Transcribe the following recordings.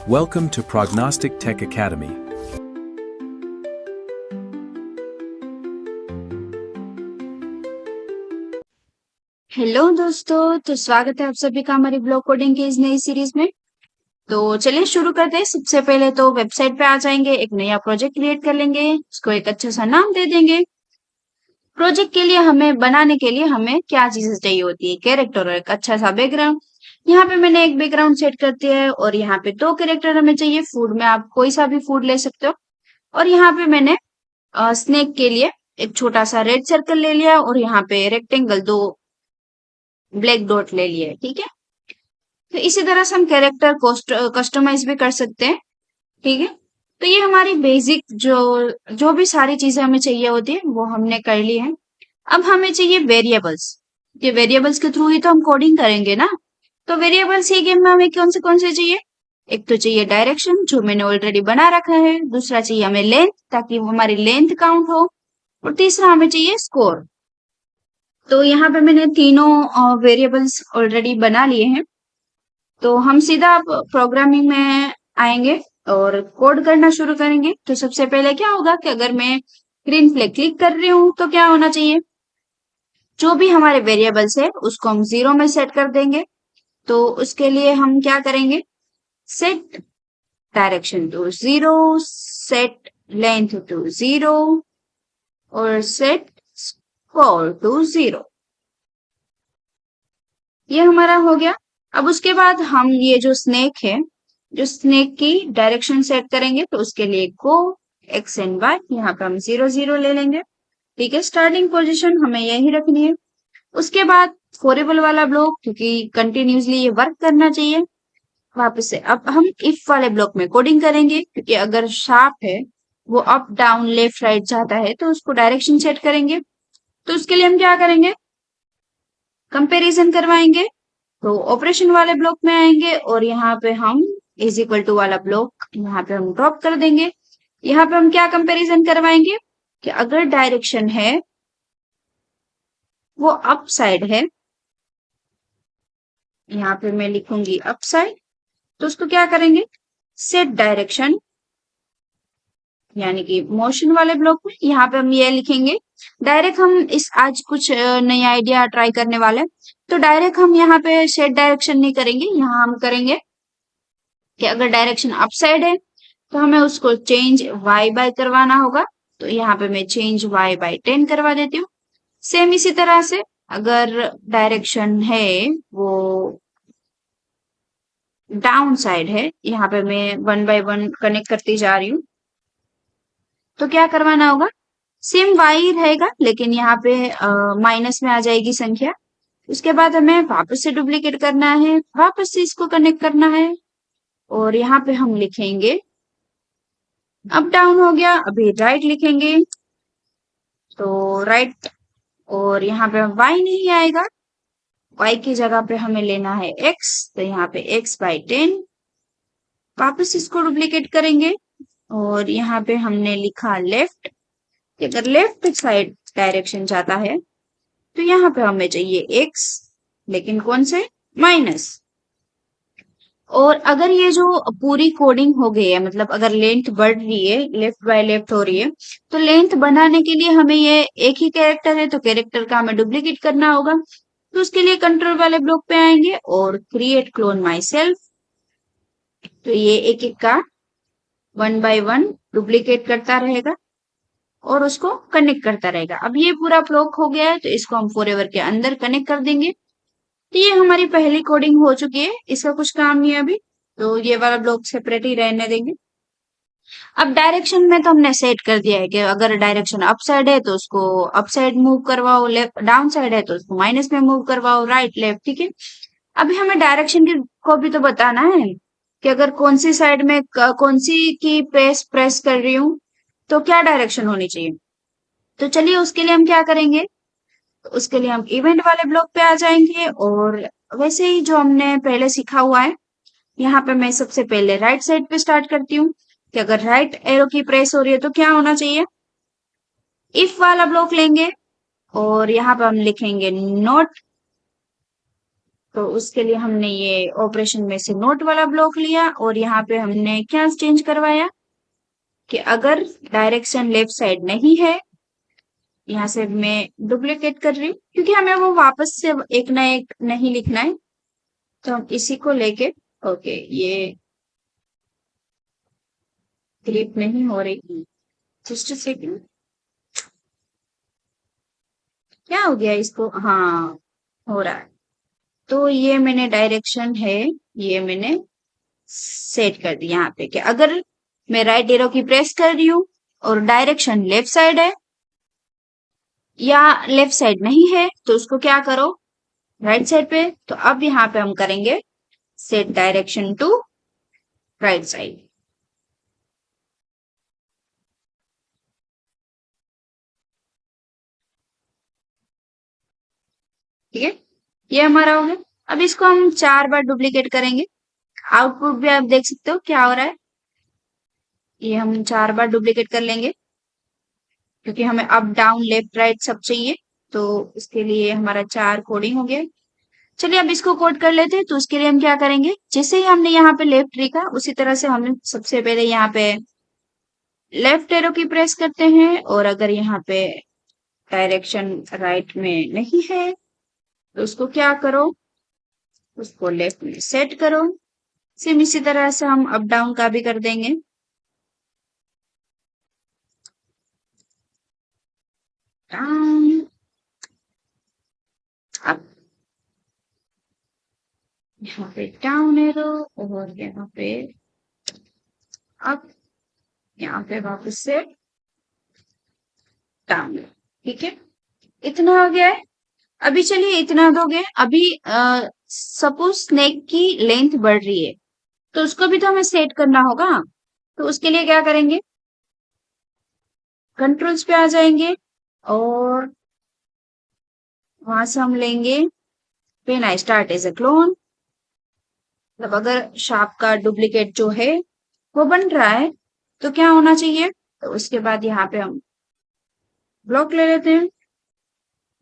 Welcome to Prognostic Tech Academy. Hello दोस्तों, तो स्वागत है आप सभी का हमारी ब्लॉग कोडिंग की इस नई सीरीज में। तो चलिए शुरू करते हैं। सबसे पहले तो वेबसाइट पे आ जाएंगे, एक नया प्रोजेक्ट क्रिएट कर लेंगे, उसको एक अच्छा सा नाम दे देंगे। प्रोजेक्ट के लिए हमें बनाने के लिए हमें क्या चीजें चाहिए होती है, कैरेक्टर और एक अच्छा सा बैकग्राउंड। यहाँ पे मैंने एक बैकग्राउंड सेट कर दिया है और यहाँ पे दो कैरेक्टर हमें चाहिए। फूड में आप कोई सा भी फूड ले सकते हो। और यहाँ पे मैंने स्नेक के लिए एक छोटा सा रेड सर्कल ले लिया और यहाँ पे रेक्टेंगल दो ब्लैक डॉट ले लिए, ठीक है। तो इसी तरह से हम कैरेक्टर कस्टमाइज भी कर सकते हैं, ठीक है। तो ये हमारी बेसिक जो जो भी सारी चीजें हमें चाहिए होती है वो हमने कर ली है। अब हमें चाहिए वेरिएबल्स। ये वेरिएबल्स के थ्रू ही तो हम कोडिंग करेंगे ना। तो वेरिएबल्स ये गेम में हमें कौन से चाहिए। एक तो चाहिए डायरेक्शन, जो मैंने ऑलरेडी बना रखा है। दूसरा चाहिए हमें लेंथ, ताकि वो हमारी लेंथ काउंट हो। और तीसरा हमें चाहिए स्कोर। तो यहाँ पे मैंने तीनों वेरिएबल्स ऑलरेडी बना लिए हैं। तो हम सीधा अब प्रोग्रामिंग में आएंगे और कोड करना शुरू करेंगे। तो सबसे पहले क्या होगा कि अगर मैं ग्रीन फ्लैग क्लिक कर रही हूँ तो क्या होना चाहिए, जो भी हमारे वेरिएबल्स है उसको हम 0 में सेट कर देंगे। तो उसके लिए हम क्या करेंगे, set direction to 0, set length to 0 और सेट स्कोर टू 0। ये हमारा हो गया। अब उसके बाद हम ये जो स्नेक है, जो स्नेक की डायरेक्शन सेट करेंगे, तो उसके लिए गो एक्स एंड वाई, यहाँ पे हम 0 0 ले लेंगे, ठीक है। स्टार्टिंग पोजीशन हमें यही रखनी है। उसके बाद फोरेबल वाला ब्लॉक, क्योंकि कंटिन्यूसली ये वर्क करना चाहिए। वापस से अब हम इफ वाले ब्लॉक में कोडिंग करेंगे, क्योंकि अगर शार्प है वो अप डाउन लेफ्ट राइट जाता है तो उसको डायरेक्शन सेट करेंगे। तो उसके लिए हम क्या करेंगे, कंपैरिजन करवाएंगे। तो ऑपरेशन वाले ब्लॉक में आएंगे और यहाँ पे हम इज इक्वल टू वाला ब्लॉक यहाँ पे हम ड्रॉप कर देंगे। यहाँ पे हम क्या कंपैरिजन करवाएंगे कि अगर डायरेक्शन है वो अप साइड है, यहाँ पे मैं लिखूंगी अप साइड, तो उसको क्या करेंगे, सेट डायरेक्शन, यानी कि मोशन वाले ब्लॉक में यहाँ पे हम ये लिखेंगे। डायरेक्ट हम इस आज कुछ नई आइडिया ट्राई करने वाले हैं। तो डायरेक्ट हम यहाँ पे सेट डायरेक्शन नहीं करेंगे, यहाँ हम करेंगे कि अगर डायरेक्शन अप साइड है तो हमें उसको चेंज वाई बाय करवाना होगा। तो यहाँ पे मैं चेंज वाई बाय 10 करवा देती हूँ। सेम इसी तरह से अगर डायरेक्शन है वो डाउन साइड है, यहाँ पे मैं 1 बाय 1 कनेक्ट करती जा रही हूँ। तो क्या करवाना होगा, सेम वाई रहेगा लेकिन यहाँ पे माइनस में आ जाएगी संख्या। उसके बाद हमें वापस से डुप्लीकेट करना है, वापस से इसको कनेक्ट करना है और यहाँ पे हम लिखेंगे अप डाउन हो गया। अभी राइट लिखेंगे तो राइट, और यहाँ पे y नहीं आएगा, y की जगह पे हमें लेना है x, तो यहाँ पे x बाय 10। वापस इसको डुप्लीकेट करेंगे और यहाँ पे हमने लिखा लेफ्ट। अगर लेफ्ट साइड डायरेक्शन जाता है तो यहाँ पे हमें चाहिए x, लेकिन कौन से, माइनस। और अगर ये जो पूरी कोडिंग हो गई है, मतलब अगर लेंथ बढ़ रही है, लेफ्ट बाय लेफ्ट हो रही है, तो लेंथ बनाने के लिए हमें ये एक ही कैरेक्टर है तो कैरेक्टर का हमें डुप्लीकेट करना होगा। तो उसके लिए कंट्रोल वाले ब्लॉक पे आएंगे और क्रिएट क्लोन माई सेल्फ। तो ये एक एक का 1 बाय 1 डुप्लीकेट करता रहेगा और उसको कनेक्ट करता रहेगा। अब ये पूरा ब्लॉक हो गया है तो इसको हम फॉरएवर के अंदर कनेक्ट कर देंगे। तो ये हमारी पहली कोडिंग हो चुकी है, इसका कुछ काम नहीं है अभी। तो ये वाला ब्लॉक सेपरेट ही रहने देंगे। अब डायरेक्शन में तो हमने सेट कर दिया है कि अगर डायरेक्शन अप साइड है तो उसको अप साइड मूव करवाओ, लेफ्ट डाउन साइड है तो उसको माइनस में मूव करवाओ, राइट लेफ्ट, ठीक है। अभी हमें डायरेक्शन की को भी तो बताना है कि अगर कौन सी साइड में कौन सी की प्रेस प्रेस कर रही हूँ तो क्या डायरेक्शन होनी चाहिए। तो चलिए उसके लिए हम क्या करेंगे, तो उसके लिए हम इवेंट वाले ब्लॉक पे आ जाएंगे और वैसे ही जो हमने पहले सीखा हुआ है, यहाँ पे मैं सबसे पहले राइट साइड पे स्टार्ट करती हूँ कि अगर राइट एरो की प्रेस हो रही है तो क्या होना चाहिए, इफ वाला ब्लॉक लेंगे और यहाँ पे हम लिखेंगे नॉट तो उसके लिए हमने ये ऑपरेशन में से नोट वाला ब्लॉक लिया और यहाँ पे हमने क्या चेंज करवाया कि अगर डायरेक्शन लेफ्ट साइड नहीं है, यहाँ से मैं डुप्लीकेट कर रही हूँ क्योंकि हमें वो वापस से एक ना एक नहीं लिखना है, तो हम इसी को लेके ओके ये क्लिप नहीं हो रही, जस्ट सेकंड, क्या हो गया इसको, हाँ हो रहा है। तो ये मैंने डायरेक्शन है, ये मैंने सेट कर दी यहाँ पे कि अगर मैं राइट एरो की प्रेस कर रही हूँ और डायरेक्शन लेफ्ट साइड है या लेफ्ट साइड नहीं है तो उसको क्या करो राइट साइड पे। तो अब यहाँ पे हम करेंगे set direction to right side. ठीक है, ये हमारा हो गया। अब इसको हम 4 बार डुप्लीकेट करेंगे, आउटपुट भी आप देख सकते हो क्या हो रहा है। ये हम 4 बार डुप्लीकेट कर लेंगे क्योंकि हमें अप डाउन लेफ्ट राइट सब चाहिए, तो इसके लिए हमारा 4 कोडिंग हो गया। चलिए अब इसको कोड कर लेते हैं। तो उसके लिए हम क्या करेंगे, जैसे ही हमने यहाँ पे लेफ्ट लिखा उसी तरह से हमने सबसे पहले यहाँ पे लेफ्ट एरो की प्रेस करते हैं और अगर यहाँ पे डायरेक्शन राइट में नहीं है तो उसको क्या करो, उसको लेफ्ट में सेट करो। सेम इसी तरह से हम अप डाउन का भी कर देंगे। डाउन अप, यहाँ पे डाउन एरो और यहाँ पे अप, यहाँ पे वापस से डाउन। ठीक है, इतना हो गया है। अभी चलिए इतना तो हो गया। अभी सपोज स्नेक की लेंथ बढ़ रही है तो उसको भी तो हमें सेट करना होगा। तो उसके लिए क्या करेंगे, कंट्रोल्स पे आ जाएंगे और वहां से हम लेंगे when I start as a clone. मतलब अगर शार्प का डुप्लीकेट जो है वो बन रहा है तो क्या होना चाहिए, तो उसके बाद यहाँ पे हम ब्लॉक ले लेते हैं,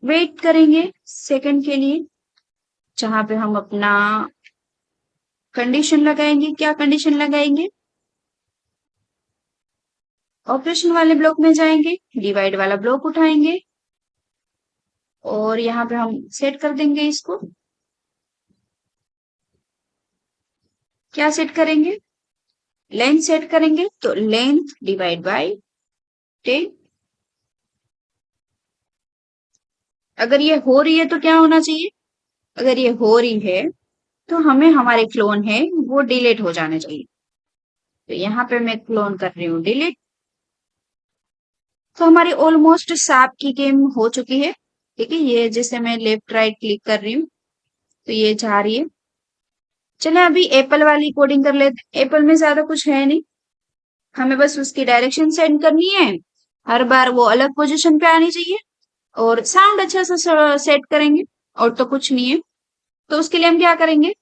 वेट करेंगे सेकंड के लिए जहां पे हम अपना कंडीशन लगाएंगे। क्या कंडीशन लगाएंगे, ऑपरेशन वाले ब्लॉक में जाएंगे, डिवाइड वाला ब्लॉक उठाएंगे और यहाँ पे हम सेट कर देंगे इसको। क्या सेट करेंगे, लेंथ सेट करेंगे, तो लेंथ डिवाइड बाय 10। अगर ये हो रही है तो क्या होना चाहिए, अगर ये हो रही है तो हमें हमारे क्लोन है वो डिलीट हो जाने चाहिए। तो यहाँ पे मैं क्लोन कर रही हूँ डिलीट। तो हमारी ऑलमोस्ट सांप की गेम हो चुकी है। ठीक है, ये जैसे मैं लेफ्ट राइट क्लिक कर रही हूँ तो ये जा रही है। चले अभी एप्पल वाली कोडिंग कर लेते। एप्पल में ज्यादा कुछ है नहीं, हमें बस उसकी डायरेक्शन सेंड करनी है, हर बार वो अलग पोजीशन पे आनी चाहिए और साउंड अच्छा सा सेट करेंगे और तो कुछ नहीं है। तो उसके लिए हम क्या करेंगे,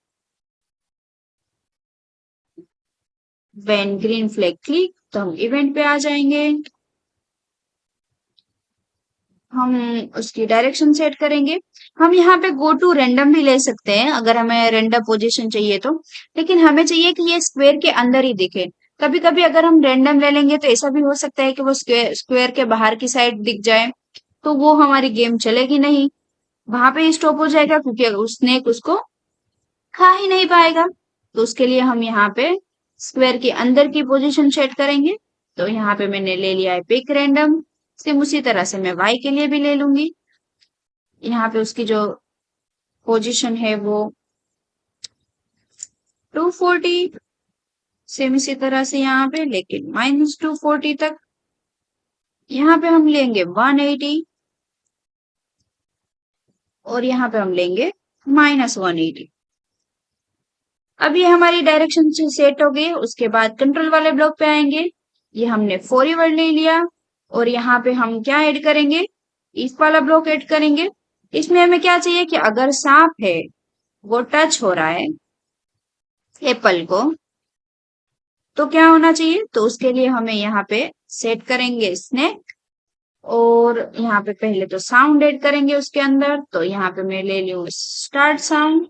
व्हेन ग्रीन फ्लैग क्लिक, तो हम इवेंट पे आ जाएंगे, हम उसकी डायरेक्शन सेट करेंगे। हम यहाँ पे गो टू रैंडम भी ले सकते हैं अगर हमें रैंडम पोजीशन चाहिए तो, लेकिन हमें चाहिए कि ये स्क्वायर के अंदर ही दिखे। कभी कभी अगर हम रैंडम ले लेंगे तो ऐसा भी हो सकता है कि वो स्क्वायर स्क्वायर के बाहर की साइड दिख जाए, तो वो हमारी गेम चलेगी नहीं, वहां पे स्टॉप हो जाएगा क्योंकि उसने उसको खा ही नहीं पाएगा। तो उसके लिए हम यहाँ पे स्क्वायर के अंदर की पोजीशन सेट करेंगे। तो यहाँ पे मैंने ले लिया है पिक रैंडम, सेम उसी तरह से मैं वाई के लिए भी ले लूंगी। यहाँ पे उसकी जो पोजीशन है वो 240, सेम इसी तरह से यहाँ पे लेकिन -240 तक। यहाँ पे हम लेंगे 180 और यहाँ पे हम लेंगे -180। अब ये हमारी डायरेक्शन से सेट हो गई। उसके बाद कंट्रोल वाले ब्लॉक पे आएंगे, ये हमने फॉरवर्ड ले लिया और यहाँ पे हम क्या ऐड करेंगे, इफ वाला ब्लॉक ऐड करेंगे। इसमें हमें क्या चाहिए कि अगर सांप है वो टच हो रहा है एप्पल को तो क्या होना चाहिए, तो उसके लिए हमें यहाँ पे सेट करेंगे स्नैक और यहाँ पे पहले तो साउंड ऐड करेंगे उसके अंदर। तो यहाँ पे मैं ले लूँ स्टार्ट साउंड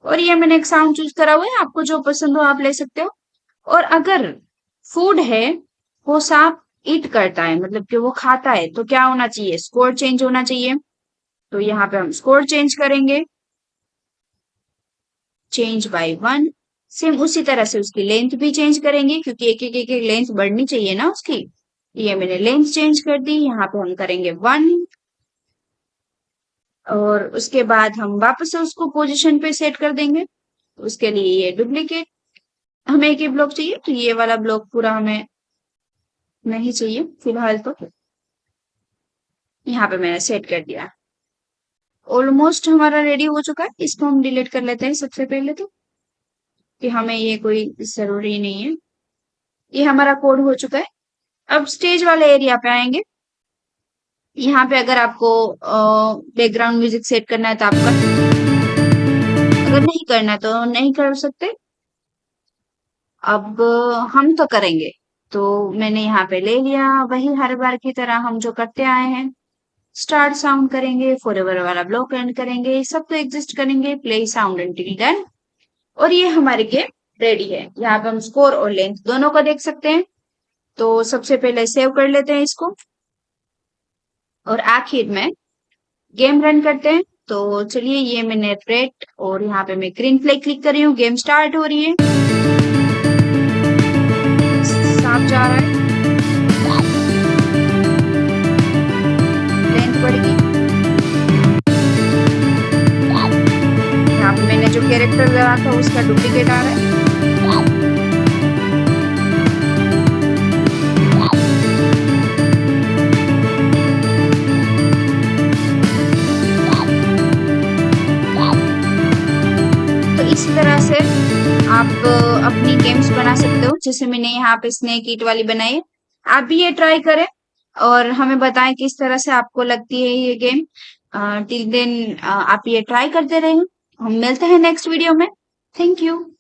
और ये मैंने एक साउंड चूज करा हुआ है, आपको जो पसंद हो आप ले सकते हो। और अगर फूड है, वो सांप ईट करता है, मतलब कि वो खाता है, तो क्या होना चाहिए? स्कोर चेंज होना चाहिए। तो यहाँ पे हम स्कोर चेंज करेंगे, चेंज बाय 1। सेम उसी तरह से उसकी लेंथ भी चेंज करेंगे, क्योंकि एक लेंथ बढ़नी चाहिए ना उसकी। ये मैंने लेंथ चेंज कर दी, यहाँ पे हम करेंगे 1। और उसके बाद हम वापस से उसको पोजीशन पे सेट कर देंगे। उसके लिए ये डुप्लीकेट, हमें एक ही ब्लॉक चाहिए, तो ये वाला ब्लॉक पूरा हमें नहीं चाहिए फिलहाल। तो यहाँ पे मैंने सेट कर दिया। ऑलमोस्ट हमारा रेडी हो चुका है, इसको हम डिलीट कर लेते हैं सबसे पहले तो, कि हमें ये कोई जरूरी नहीं है। ये हमारा कोड हो चुका है। अब स्टेज वाले एरिया पे आएंगे। यहाँ पे अगर आपको बैकग्राउंड म्यूजिक सेट करना है तो आप अगर नहीं करना है तो नहीं कर सकते। अब हम तो करेंगे, तो मैंने यहाँ पे ले लिया, वही हर बार की तरह हम जो करते आए हैं। स्टार्ट साउंड करेंगे, फॉरएवर वाला ब्लॉक एंड करेंगे, सब तो एग्जिस्ट करेंगे, प्ले साउंड एंटिल डन। और ये हमारी गेम रेडी है। यहाँ पे हम स्कोर और लेंथ दोनों को देख सकते हैं। तो सबसे पहले सेव कर लेते हैं इसको, और आखिर में गेम रन करते हैं। तो चलिए, ये मैंने रेड और यहाँ पे मैं ग्रीन फ्लैग क्लिक कर रही हूँ, गेम स्टार्ट हो रही है। सांप जा रहा है, लेंथ बढ़ गई। यहाँ पे मैंने जो कैरेक्टर लगा था उसका डुप्लीकेट आ रहा है। तो इस तरह से आप अपनी गेम्स बना सकते हो, जैसे मैंने यहाँ पे स्नेक ईट वाली बनाई है। आप भी ये ट्राई करें और हमें बताएं किस तरह से आपको लगती है ये गेम। टिल देन आप ये ट्राई करते रहें। हम मिलते हैं नेक्स्ट वीडियो में। Thank you.